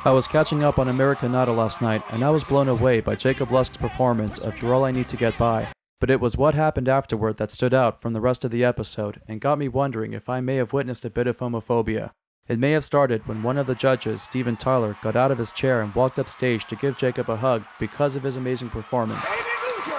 I was catching up on American Idol last night, and I was blown away by Jacob Lust's performance of You're All I Need to Get By. But it was what happened afterward that stood out from the rest of the episode and got me wondering if I may have witnessed a bit of homophobia. It may have started when one of the judges, Steven Tyler, got out of his chair and walked upstage to give Jacob a hug because of his amazing performance.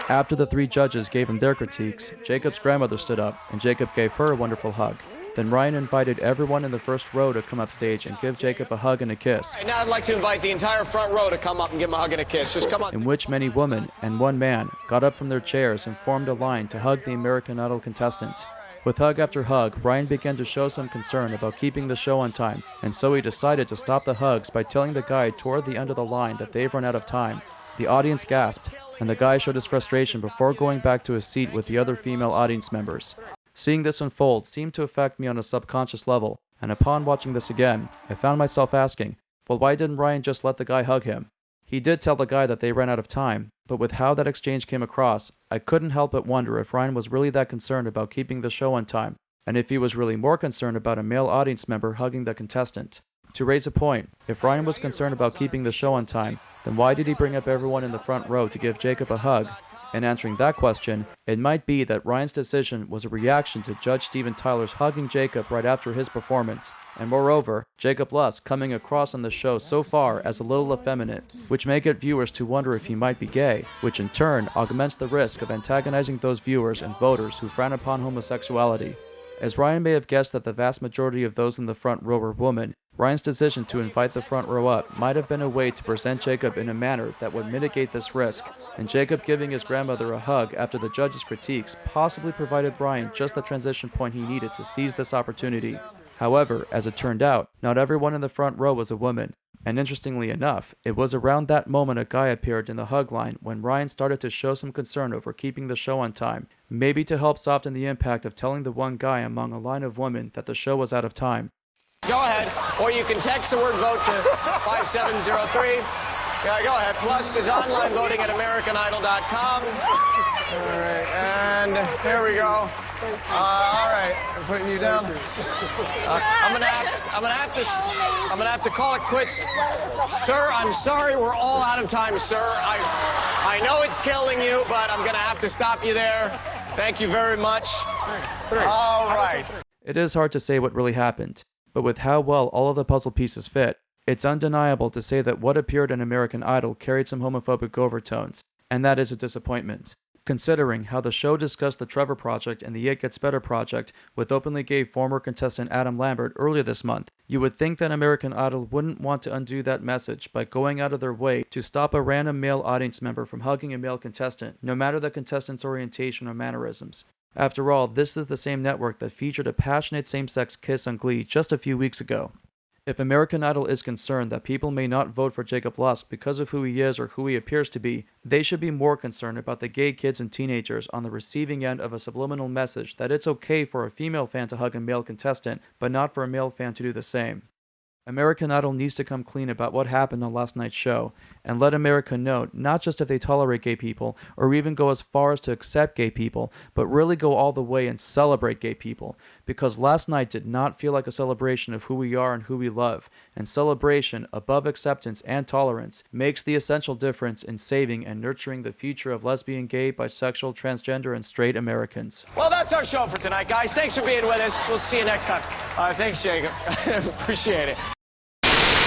After the three judges gave him their critiques, Jacob's grandmother stood up and Jacob gave her a wonderful hug. Then Ryan invited everyone in the first row to come upstage and give Jacob a hug and a kiss. Now I'd like to invite the entire front row to come up and give him a hug and a kiss. Just come on. In which many women and one man got up from their chairs and formed a line to hug the American Idol contestants. With hug after hug, Ryan began to show some concern about keeping the show on time, and so he decided to stop the hugs by telling the guy toward the end of the line that they've run out of time. The audience gasped, and the guy showed his frustration before going back to his seat with the other female audience members. Seeing this unfold seemed to affect me on a subconscious level, and upon watching this again, I found myself asking, well, why didn't Ryan just let the guy hug him? He did tell the guy that they ran out of time, but with how that exchange came across, I couldn't help but wonder if Ryan was really that concerned about keeping the show on time, and if he was really more concerned about a male audience member hugging the contestant. To raise a point, if Ryan was concerned about keeping the show on time, then why did he bring up everyone in the front row to give Jacob a hug? In answering that question, it might be that Ryan's decision was a reaction to Judge Steven Tyler's hugging Jacob right after his performance, and moreover, Jacob Lust coming across on the show so far as a little effeminate, which may get viewers to wonder if he might be gay, which in turn augments the risk of antagonizing those viewers and voters who frown upon homosexuality. As Ryan may have guessed that the vast majority of those in the front row were women, Ryan's decision to invite the front row up might have been a way to present Jacob in a manner that would mitigate this risk, and Jacob giving his grandmother a hug after the judge's critiques possibly provided Ryan just the transition point he needed to seize this opportunity. However, as it turned out, not everyone in the front row was a woman, and interestingly enough, it was around that moment a guy appeared in the hug line when Ryan started to show some concern over keeping the show on time, maybe to help soften the impact of telling the one guy among a line of women that the show was out of time. Go ahead, or you can text the word VOTE to 5703. Yeah, go ahead. Plus is online voting at AmericanIdol.com. All right, and here we go. All right, I'm putting you down. I'm gonna have to call it quits, sir. I'm sorry, we're all out of time, sir. I know it's killing you, but I'm gonna have to stop you there. Thank you very much. All right. It is hard to say what really happened, but with how well all of the puzzle pieces fit, it's undeniable to say that what appeared in American Idol carried some homophobic overtones, and that is a disappointment. Considering how the show discussed the Trevor Project and the It Gets Better Project with openly gay former contestant Adam Lambert earlier this month, you would think that American Idol wouldn't want to undo that message by going out of their way to stop a random male audience member from hugging a male contestant, no matter the contestant's orientation or mannerisms. After all, this is the same network that featured a passionate same-sex kiss on Glee just a few weeks ago. If American Idol is concerned that people may not vote for Jacob Lust because of who he is or who he appears to be, they should be more concerned about the gay kids and teenagers on the receiving end of a subliminal message that it's okay for a female fan to hug a male contestant, but not for a male fan to do the same. American Idol needs to come clean about what happened on last night's show, and let America know not just if they tolerate gay people, or even go as far as to accept gay people, but really go all the way and celebrate gay people, because last night did not feel like a celebration of who we are and who we love, and celebration, above acceptance and tolerance, makes the essential difference in saving and nurturing the future of lesbian, gay, bisexual, transgender, and straight Americans. Well, that's our show for tonight, guys. Thanks for being with us. We'll see you next time. Thanks, Jacob. Appreciate it.